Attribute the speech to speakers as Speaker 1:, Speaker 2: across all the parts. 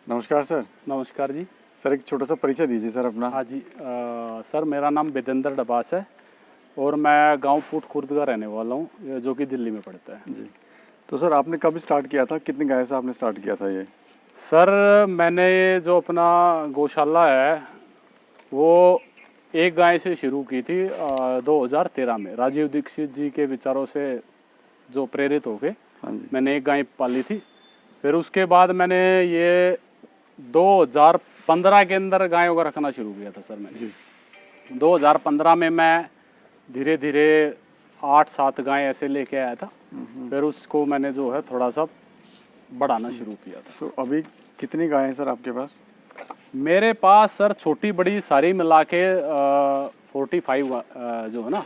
Speaker 1: नमस्कार सर।
Speaker 2: नमस्कार जी।
Speaker 1: सर एक छोटा सा परिचय दीजिए सर अपना।
Speaker 2: हाँ जी, सर मेरा नाम विदेंद्र डबास है और मैं गांव पुट खुर्द का रहने वाला हूँ, जो कि दिल्ली में पड़ता है
Speaker 1: जी। तो सर आपने कब स्टार्ट किया था, कितनी गाय से आपने स्टार्ट किया था ये?
Speaker 2: सर मैंने जो अपना गौशाला है वो एक गाय से शुरू की थी 2013 में। राजीव दीक्षित जी के विचारों से जो प्रेरित होके
Speaker 1: हाँ जी।
Speaker 2: मैंने एक गाय पाली थी। फिर उसके बाद मैंने ये 2015 के अंदर गायों का रखना शुरू किया था सर मैंने। 2015 में मैं धीरे धीरे 8-7 गाय ऐसे लेके आया था। फिर उसको मैंने जो है थोड़ा सा बढ़ाना शुरू किया था।
Speaker 1: तो अभी कितनी गाय हैं सर आपके पास?
Speaker 2: मेरे पास सर छोटी बड़ी सारी मिला के 45 जो है ना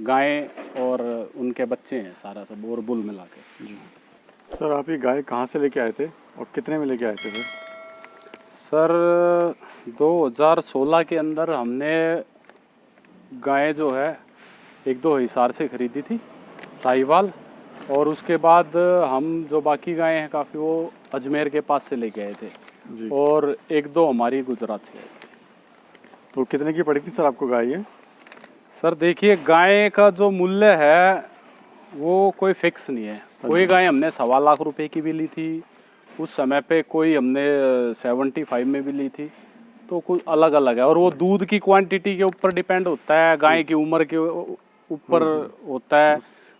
Speaker 2: गायें और उनके बच्चे हैं, सारा सब और बुल मिला के।
Speaker 1: जी। सर आप ये गाय कहाँ से लेके आए थे और कितने में लेके आए थे
Speaker 2: सर 2016 के अंदर हमने गायें जो है 1-2 हिसार से खरीदी थी, साहिवाल। और उसके बाद हम जो बाकी गायें हैं काफ़ी वो अजमेर के पास से लेके आए थे
Speaker 1: जी।
Speaker 2: और 1-2 हमारी गुजरात से।
Speaker 1: तो कितने की पड़ी थी सर आपको गाय ये?
Speaker 2: सर देखिए, गाय का जो मूल्य है वो कोई फिक्स नहीं है। कोई गाय हमने 1.25 लाख रुपए की भी ली थी उस समय पे, कोई हमने 75 में भी ली थी। तो कुछ अलग अलग है और वो दूध की क्वांटिटी के ऊपर डिपेंड होता है, गाय की उम्र के ऊपर होता है।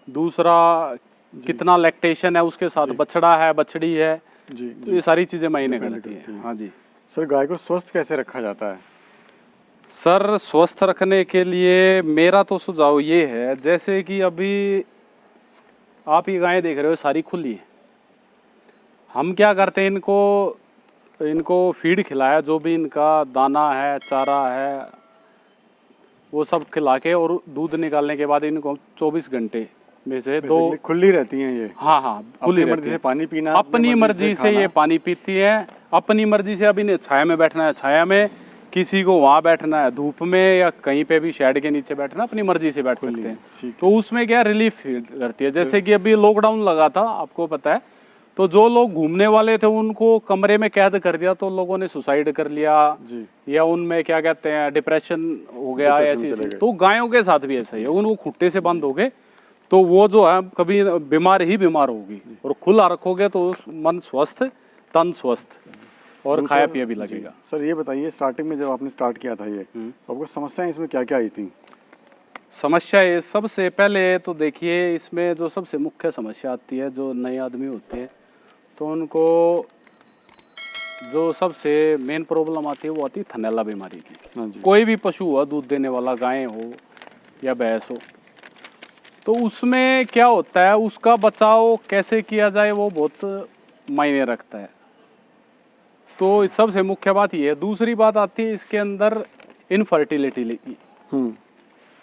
Speaker 2: दूसरा कितना लैक्टेशन है उसके साथ, बछड़ा है बछड़ी है,
Speaker 1: जी,
Speaker 2: तो ये सारी चीज़ें मायने करती हैं। हाँ जी
Speaker 1: सर गाय को स्वस्थ कैसे रखा जाता है?
Speaker 2: सर, स्वस्थ रखने के लिए मेरा तो सुझाव ये है, जैसे कि अभी आप ये गायें देख रहे हो सारी खुली है। हम क्या करते हैं, इनको फीड खिलाया, जो भी इनका दाना है चारा है वो सब खिला के और दूध निकालने के बाद इनको 24 घंटे में से 2
Speaker 1: खुली रहती हैं ये?
Speaker 2: हाँ हाँ, खुली
Speaker 1: अपनी
Speaker 2: रहती
Speaker 1: मर्जी
Speaker 2: है।
Speaker 1: से पानी पीना,
Speaker 2: अपनी मर्जी से ये पानी पीती है, अपनी मर्जी से। अब इन्हें छाया में बैठना है छाया में, किसी को वहाँ बैठना है धूप में या कहीं पे भी शेड के नीचे बैठना, अपनी मर्जी से बैठ सकते हैं। तो उसमें क्या रिलीफ फील करती है। जैसे कि अभी लॉकडाउन लगा था, आपको पता है, तो जो लोग घूमने वाले थे उनको कमरे में कैद कर दिया, तो लोगों ने सुसाइड कर लिया
Speaker 1: जी।
Speaker 2: या उनमें क्या कहते हैं डिप्रेशन हो गया ऐसी। तो गायों के साथ भी ऐसा ही है, उनको खुट्टे से बंद हो गए तो वो जो है कभी बीमार ही बीमार होगी। और खुला रखोगे तो मन स्वस्थ तन स्वस्थ और खाया पिया भी लगेगा।
Speaker 1: सर ये बताइए, स्टार्टिंग में जब आपने स्टार्ट किया था ये, तो आपको समस्याएं इसमें क्या क्या आई थी?
Speaker 2: समस्या ये सबसे पहले तो देखिए, इसमें जो सबसे मुख्य समस्या आती है, जो नए आदमी होते हैं तो उनको जो सबसे मेन प्रॉब्लम आती है वो आती है थनैला बीमारी की।
Speaker 1: हाँ जी।
Speaker 2: कोई भी पशु हो, दूध देने वाला, गाय हो या भैंस हो, तो उसमें क्या होता है, उसका बचाव कैसे किया जाए वो बहुत मायने रखता है। तो सबसे मुख्य बात ये है। दूसरी बात आती है इसके अंदर इनफर्टिलिटी।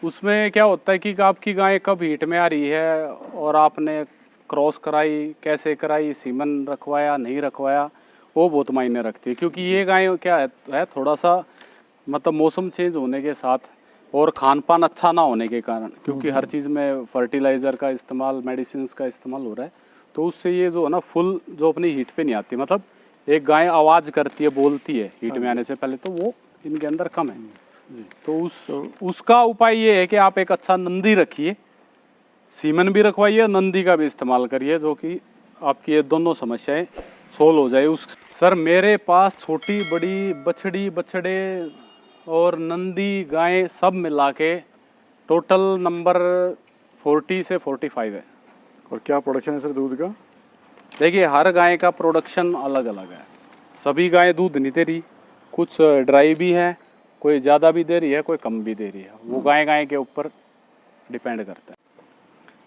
Speaker 2: उसमें क्या होता है कि आपकी गाय कब हीट में आ रही है और आपने क्रॉस कराई, कैसे कराई, सीमन रखवाया नहीं रखवाया, वो बहुत मायने रखती है। क्योंकि ये गाय क्या है थोड़ा सा मतलब मौसम चेंज होने के साथ और खान पान अच्छा ना होने के कारण, क्योंकि हर चीज़ में फर्टिलाइज़र का इस्तेमाल, मेडिसिन का इस्तेमाल हो रहा है, तो उससे ये जो है ना फुल जो अपनी हीट पे नहीं आती। मतलब एक गाय आवाज़ करती है, बोलती है हीट में आने से पहले, तो वो इनके अंदर कम है। तो उसका उपाय ये है कि आप एक अच्छा नंदी रखिए, सीमन भी रखवाइए, नंदी का भी इस्तेमाल करिए, जो कि आपकी ये दोनों समस्याएं सोल्व हो जाए। सर मेरे पास छोटी बड़ी बछड़ी बछड़े और नंदी गायें सब मिला के टोटल नंबर 40 से 45 है।
Speaker 1: और क्या प्रोडक्शन है सर दूध का?
Speaker 2: देखिए, हर गाय का प्रोडक्शन अलग अलग है। सभी गायें दूध नहीं दे रही, कुछ ड्राई भी है, कोई ज़्यादा भी दे रही है, कोई कम भी दे रही है। वो गाय के ऊपर डिपेंड करता है।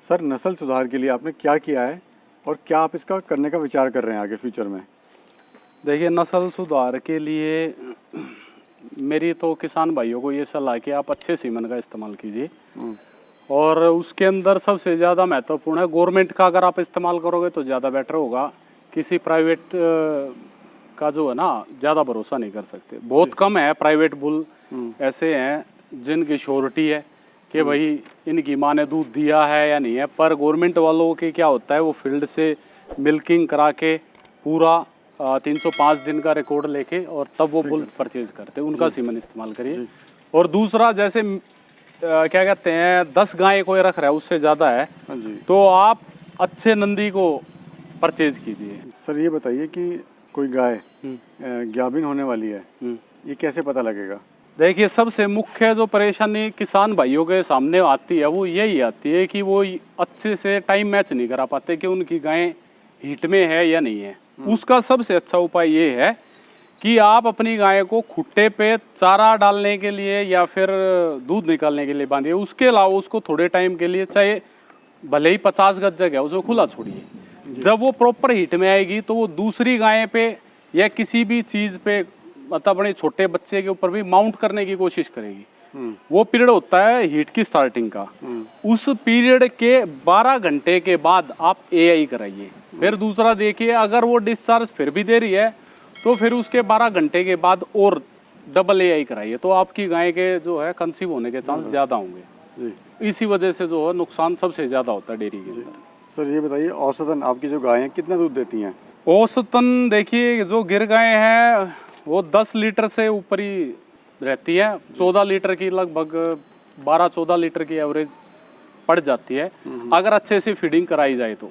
Speaker 1: सर नस्ल सुधार के लिए आपने क्या किया है और क्या आप इसका करने का विचार कर रहे हैं आगे फ्यूचर में?
Speaker 2: देखिए, नस्ल सुधार के लिए मेरी तो किसान भाइयों को ये सलाह है कि आप अच्छे सीमन का इस्तेमाल कीजिए। और उसके अंदर सबसे ज़्यादा महत्वपूर्ण है गवर्नमेंट का, अगर आप इस्तेमाल करोगे तो ज़्यादा बेटर होगा। किसी प्राइवेट का जो है ना ज़्यादा भरोसा नहीं कर सकते। बहुत कम है प्राइवेट बुल ऐसे हैं जिनकी श्योरिटी है कि भाई इनकी माँ ने दूध दिया है या नहीं है। पर गवर्नमेंट वालों के क्या होता है, वो फील्ड से मिल्किंग करा के पूरा 305 दिन का रिकॉर्ड लेके और तब वो बुल परचेज करते हैं, उनका सीमन इस्तेमाल करिए। और दूसरा जैसे क्या कहते हैं 10 गाय कोई रख रहा है उससे ज़्यादा है,
Speaker 1: हाँ जी।
Speaker 2: तो आप अच्छे नंदी को परचेज कीजिए।
Speaker 1: सर ये बताइए कि कोई गाय गाभिन होने वाली है, ये कैसे पता लगेगा?
Speaker 2: देखिए, सबसे मुख्य जो परेशानी किसान भाइयों के सामने आती है वो यही आती है कि वो अच्छे से टाइम मैच नहीं करा पाते कि उनकी गायें हीट में है या नहीं है। उसका सबसे अच्छा उपाय ये है कि आप अपनी गाय को खुट्टे पे चारा डालने के लिए या फिर दूध निकालने के लिए बांधिए। उसके अलावा उसको थोड़े टाइम के लिए, चाहे भले ही 50 गज जगह उसको खुला छोड़िए। जब वो प्रॉपर हीट में आएगी तो वो दूसरी गाय पे या किसी भी चीज़ पे, मतलब अपने छोटे बच्चे के ऊपर भी माउंट करने की कोशिश करेगी। वो पीरियड होता है हीट की स्टार्टिंग का। उस पीरियड के 12 घंटे के बाद आप एआई कराइए। फिर दूसरा देखिए, अगर वो डिस्चार्ज फिर भी दे रही है तो फिर उसके 12 घंटे के बाद और डबल एआई कराइए, तो आपकी गाय के जो है कंसीव होने के चांस ज़्यादा होंगे। इसी वजह से जो है नुकसान सबसे ज़्यादा होता है डेयरी के अंदर।
Speaker 1: सर ये बताइए, औसतन आपकी जो गायें कितना दूध देती हैं?
Speaker 2: औसतन देखिए, जो गिर गाय हैं वो 10 लीटर से ऊपर ही रहती है। 14 लीटर की, लगभग 12-14 लीटर की एवरेज पड़ जाती है अगर अच्छे से फीडिंग कराई जाए तो।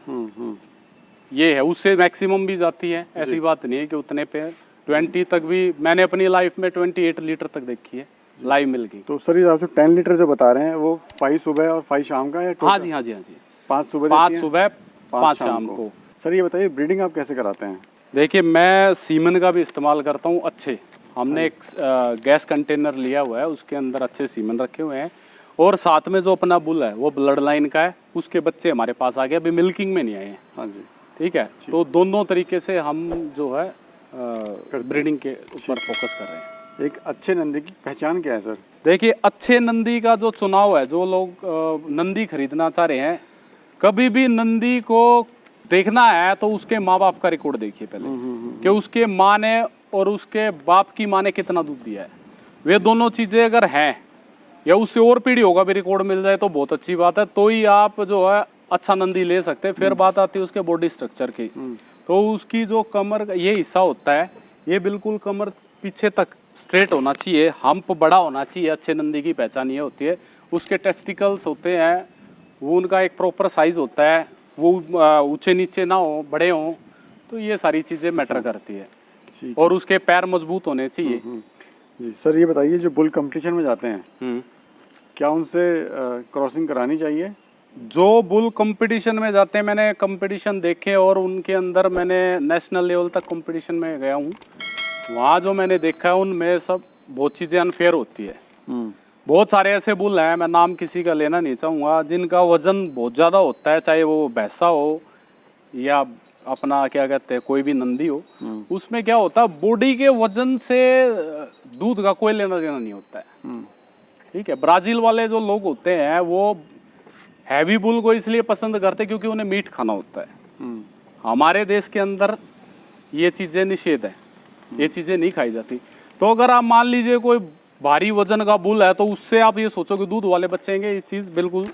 Speaker 2: ये है, उससे मैक्सिमम भी जाती है, ऐसी बात नहीं है कि उतने पे 20 तक भी मैंने अपनी लाइफ में 28 लीटर तक देखी है लाइव मिल्क की।
Speaker 1: तो सर ये आप जो 10 लीटर जो बता रहे हैं वो 5 सुबह और 5 शाम का है?
Speaker 2: हाँ जी, हाँ जी, हाँ जी।
Speaker 1: 5 सुबह
Speaker 2: 5 सुबह 5 शाम को।
Speaker 1: सर ये बताइए, ब्रीडिंग आप कैसे कराते हैं?
Speaker 2: देखिए, मैं सीमन का भी इस्तेमाल करता हूँ अच्छे। हमने एक गैस कंटेनर लिया हुआ है, उसके अंदर अच्छे सीमन रखे हुए हैं, और साथ में जो अपना बुल है वो ब्लड लाइन का है, उसके बच्चे हमारे पास आ गए, अभी मिल्किंग में नहीं आए हैं।
Speaker 1: हाँ जी,
Speaker 2: ठीक है। तो दोनों तरीके से हम जो है ब्रीडिंग के ऊपर फोकस कर रहे हैं।
Speaker 1: एक अच्छे नंदी की पहचान क्या है सर?
Speaker 2: देखिए, अच्छे नंदी का जो चुनाव है, जो लोग नंदी खरीदना चाह रहे हैं, कभी भी नंदी को देखना है तो उसके माँ बाप का रिकॉर्ड देखिए पहले, कि उसके माँ ने और उसके बाप की माँ ने कितना दूध दिया है। वे दोनों चीज़ें अगर हैं, या उससे और पीढ़ियों का भी रिकॉर्ड मिल जाए तो बहुत अच्छी बात है, तो ही आप जो है अच्छा नंदी ले सकते हैं। फिर बात आती है उसके बॉडी स्ट्रक्चर की। तो उसकी जो कमर का ये हिस्सा होता है, ये बिल्कुल कमर पीछे तक स्ट्रेट होना चाहिए, हम्प बड़ा होना चाहिए। अच्छे नंदी की पहचान ये होती है। उसके टेस्टिकल्स होते हैं, वो उनका एक प्रॉपर साइज होता है, वो ऊंचे नीचे ना हो, बड़े हों, तो ये सारी चीज़ें मैटर करती है। और उसके पैर मजबूत होने चाहिए।
Speaker 1: जी सर, ये बताइए, जो बुल कंपटीशन में जाते हैं क्या उनसे क्रॉसिंग करानी चाहिए?
Speaker 2: जो बुल कंपटीशन में जाते हैं, मैंने कंपटीशन देखे और उनके अंदर मैंने नेशनल लेवल तक कंपटीशन में गया हूँ। वहाँ जो मैंने देखा है उनमें सब बहुत चीज़ें अनफेयर होती है। बहुत सारे ऐसे बुल हैं, मैं नाम किसी का लेना नहीं चाहूँगा, जिनका वजन बहुत ज़्यादा होता है, चाहे वो भैंसा हो या अपना क्या कहते हैं कोई भी नंदी हो। उसमें क्या होता है, बॉडी के वजन से दूध का कोई लेना देना नहीं होता है। ठीक है। ब्राज़ील वाले जो लोग होते हैं वो हैवी बुल को इसलिए पसंद करते हैं क्योंकि उन्हें मीट खाना होता है। हमारे देश के अंदर ये चीज़ें निषेध है, ये चीज़ें नहीं खाई जाती। तो अगर आप मान लीजिए कोई भारी वजन का बुल है, तो उससे आप ये सोचो कि दूध वाले बचेंगे, ये चीज़ बिल्कुल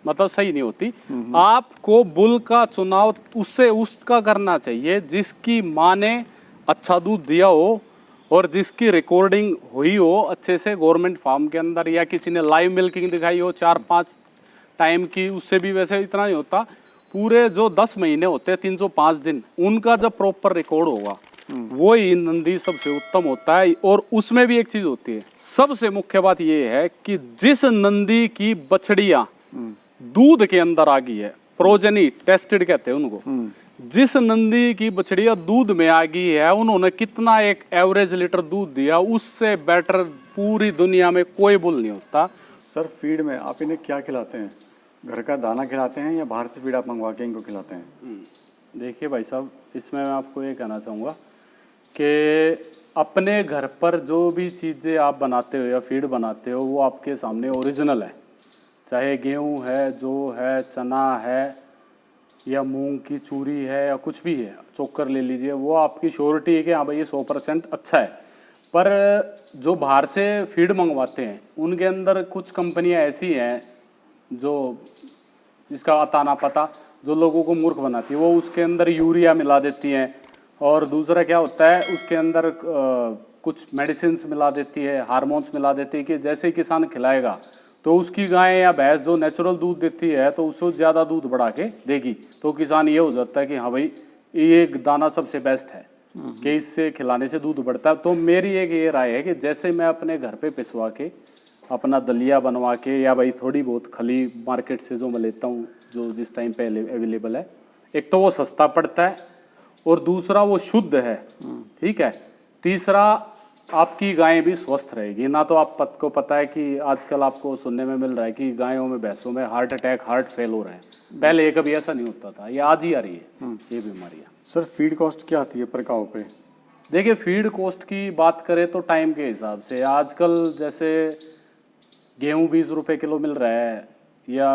Speaker 2: मतलब सही नहीं होती। आपको बुल का चुनाव उसका करना चाहिए जिसकी माँ ने अच्छा दूध दिया हो और जिसकी रिकॉर्डिंग हुई हो अच्छे से गवर्नमेंट फार्म के अंदर, या किसी ने लाइव मिल्किंग दिखाई हो 4-5 टाइम की। उससे भी वैसे इतना नहीं होता, पूरे जो 10 महीने होते हैं 305 दिन, उनका जब प्रॉपर रिकॉर्ड होगा वो ही नंदी सबसे उत्तम होता है। और उसमें भी एक चीज होती है, सबसे मुख्य बात ये है कि जिस नंदी की बछड़ियां दूध के अंदर आ गई है, प्रोजेनी टेस्टेड कहते हैं उनको, जिस नंदी की बछड़ियां दूध में आ गई है, उन्होंने कितना एक एवरेज लीटर दूध दिया, उससे बेटर पूरी दुनिया में कोई बुल नहीं होता।
Speaker 1: सर फीड में आप इन्हें क्या खिलाते हैं? घर का दाना खिलाते हैं या बाहर से फीड आप मंगवा के इनको खिलाते हैं?
Speaker 2: देखिए भाई साहब, इसमें मैं आपको ये कहना चाहूँगा कि अपने घर पर जो भी चीज़ें आप बनाते हो या फीड बनाते हो वो आपके सामने ओरिजिनल है। चाहे गेहूँ है, जो है, चना है, या मूंग की चूरी है, या कुछ भी है, चोकर ले लीजिए, वो आपकी श्योरिटी है कि हाँ भाई ये 100% अच्छा है। पर जो बाहर से फीड मंगवाते हैं उनके अंदर कुछ कंपनियां ऐसी हैं जो जिसका अता ना पता, जो लोगों को मूर्ख बनाती है। वो उसके अंदर यूरिया मिला देती हैं, और दूसरा क्या होता है उसके अंदर कुछ मेडिसिन मिला देती है, हार्मोन्स मिला देती है कि जैसे ही किसान खिलाएगा तो उसकी गाय या भैंस जो नेचुरल दूध देती है तो उससे ज़्यादा दूध बढ़ा के देगी। तो किसान ये हो जाता है कि हाँ भाई ये दाना सबसे बेस्ट है कि इससे खिलाने से दूध बढ़ता है। तो मेरी एक ये राय है कि जैसे मैं अपने घर पे पिसवा के अपना दलिया बनवा के या भाई थोड़ी बहुत खली मार्केट से जो मैं लेता हूँ जो जिस टाइम पे अवेलेबल है, एक तो वो सस्ता पड़ता है और दूसरा वो शुद्ध है, ठीक है। तीसरा आपकी गाय भी स्वस्थ रहेगी ना। तो आपको पता है कि आजकल आपको सुनने में मिल रहा है कि गायों में भैंसों में हार्ट अटैक हार्ट फेल हो रहे हैं। पहले ये कभी ऐसा नहीं होता था, ये आज ही आ रही है ये बीमारियाँ।
Speaker 1: सर फीड कॉस्ट क्या आती है पर काऊ पे?
Speaker 2: देखिए फीड कॉस्ट की बात करें तो टाइम के हिसाब से आजकल जैसे गेहूँ 20 रुपये किलो मिल रहा है या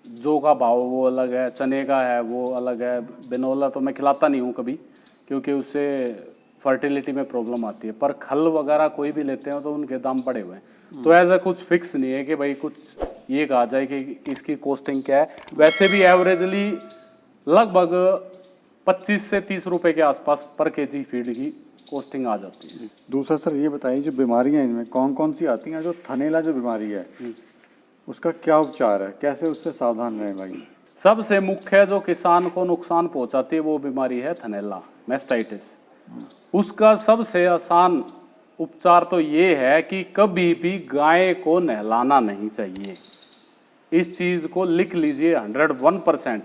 Speaker 2: जौ का भाव वो अलग है, चने का है वो अलग है। बिनोला तो मैं खिलाता नहीं हूँ कभी क्योंकि उससे फर्टिलिटी में प्रॉब्लम आती है, पर खल वगैरह कोई भी लेते हैं तो उनके दाम बढ़े हुए हैं। तो ऐसा कुछ फिक्स नहीं है कि भाई कुछ ये कहा जाए कि इसकी कॉस्टिंग क्या है। वैसे भी एवरेजली लगभग 25 से 30 रुपए के आसपास पर केजी फीड की कॉस्टिंग आ जाती है।
Speaker 1: दूसरा सर ये बताइए जो बीमारियां इनमें कौन कौन सी आती हैं? जो थनैला जो बीमारी है उसका क्या उपचार है, कैसे उससे सावधान रहें भाई?
Speaker 2: सबसे मुख्य जो किसान को नुकसान पहुंचाती है वो बीमारी है थनैला मैस्टाइटिस। उसका सबसे आसान उपचार तो ये है कि कभी भी गाय को नहलाना नहीं चाहिए। इस चीज को लिख लीजिए 101%,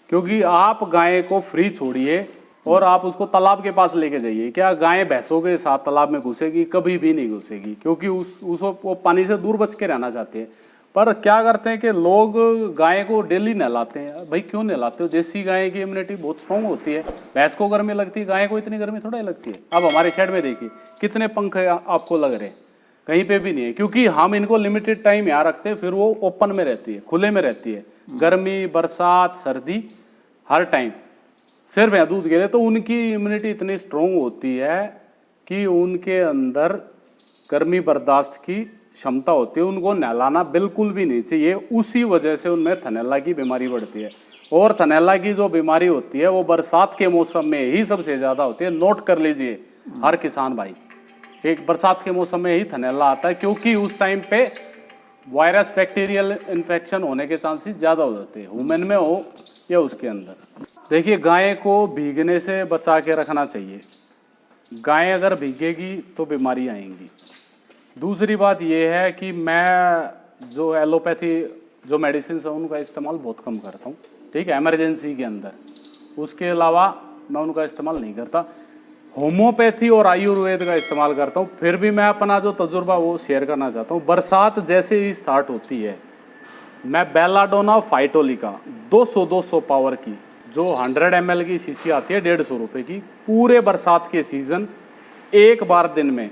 Speaker 2: क्योंकि आप गाय को फ्री छोड़िए और आप उसको तालाब के पास लेके जाइए, क्या गाय भैंसों के साथ तालाब में घुसेगी? कभी भी नहीं घुसेगी, क्योंकि उसको वो पानी से दूर बच के रहना चाहते हैं। पर क्या करते हैं कि लोग गाय को डेली नहलाते हैं। भाई क्यों नहलाते हो? देसी गाय की इम्यूनिटी बहुत स्ट्रांग होती है, भैंस को गर्मी लगती है, गाय को इतनी गर्मी थोड़ा ही लगती है। अब हमारे शेड में देखिए कितने पंख आपको लग रहे हैं, कहीं पे भी नहीं है, क्योंकि हम इनको लिमिटेड टाइम यहाँ रखते हैं, फिर वो ओपन में रहती है, खुले में रहती है, गर्मी बरसात सर्दी हर टाइम सिर्फ है दूध के लिए। तो उनकी इम्यूनिटी इतनी स्ट्रांग होती है कि उनके अंदर गर्मी बर्दाश्त की क्षमता होती है, उनको नहलाना बिल्कुल भी नहीं चाहिए। उसी वजह से उनमें थनैला की बीमारी बढ़ती है। और थनैला की जो बीमारी होती है वो बरसात के मौसम में ही सबसे ज़्यादा होती है। नोट कर लीजिए हर किसान भाई, एक बरसात के मौसम में ही थनैला आता है, क्योंकि उस टाइम पे वायरस बैक्टीरियल इन्फेक्शन होने के चांसेस ज़्यादा हो जाते हैं, ह्यूमन में हो या उसके अंदर। देखिए गाय को भीगने से बचा के रखना चाहिए। गाय अगर भीगेगी तो बीमारी आएंगी। दूसरी बात यह है कि मैं जो एलोपैथी जो मेडिसिन है उनका इस्तेमाल बहुत कम करता हूँ, ठीक है, इमरजेंसी के अंदर। उसके अलावा मैं उनका इस्तेमाल नहीं करता। होम्योपैथी और आयुर्वेद का इस्तेमाल करता हूँ। फिर भी मैं अपना जो तजुर्बा वो शेयर करना चाहता हूँ। बरसात जैसे ही स्टार्ट होती है मैं बेलाडोना फाइटोलिका 200 पावर की जो 100 ml की शीशी आती है 150 रुपये की, पूरे बरसात के सीज़न एक बार दिन में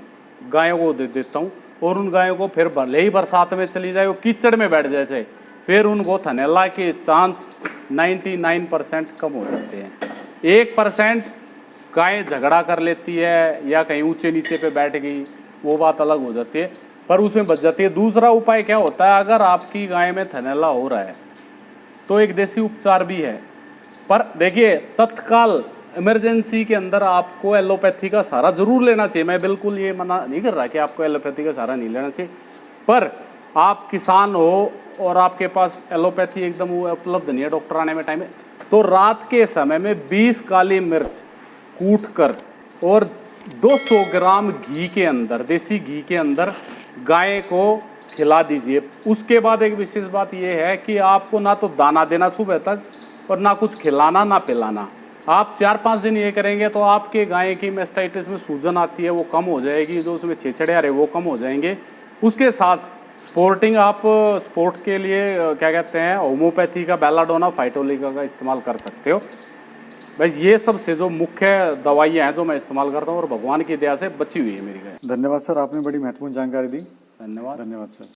Speaker 2: गायों को दे देता हूँ। और उन गायों को फिर भले ही बरसात में चली जाए, वो कीचड़ में बैठ जाए, फिर उनको थनैला के चांस 99% कम हो जाते हैं। 1% गाय झगड़ा कर लेती है या कहीं ऊंचे नीचे पे बैठ गई, वो बात अलग हो जाती है, पर उसमें बच जाती है। दूसरा उपाय क्या होता है, अगर आपकी गाय में थनैला हो रहा है तो एक देसी उपचार भी है। पर देखिए तत्काल इमरजेंसी के अंदर आपको एलोपैथी का सहारा जरूर लेना चाहिए। मैं बिल्कुल ये मना नहीं कर रहा कि आपको एलोपैथी का सहारा नहीं लेना चाहिए, पर आप किसान हो और आपके पास एलोपैथी एकदम वो उपलब्ध नहीं है डॉक्टर आने में टाइम है, तो रात के समय में 20 काली मिर्च कूट कर और 200 ग्राम घी के अंदर, देसी घी के अंदर गाय को खिला दीजिए। उसके बाद एक विशेष बात यह है कि आपको ना तो दाना देना सुबह तक और ना कुछ खिलाना ना पिलाना। आप 4-5 दिन ये करेंगे तो आपके गाय की मैस्टाइटिस में सूजन आती है वो कम हो जाएगी, जो उसमें छेछड़े आ रहे वो कम हो जाएंगे। उसके साथ स्पोर्टिंग आप स्पोर्ट के लिए क्या कहते हैं होम्योपैथी का बेलाडोना फाइटोलिका का इस्तेमाल कर सकते हो। बस ये सब से जो मुख्य दवाइयाँ हैं जो मैं इस्तेमाल करता हूँ और भगवान की दया से बची हुई है मेरी गाय।
Speaker 1: धन्यवाद सर, आपने बड़ी महत्वपूर्ण जानकारी दी।
Speaker 2: धन्यवाद।
Speaker 1: धन्यवाद सर।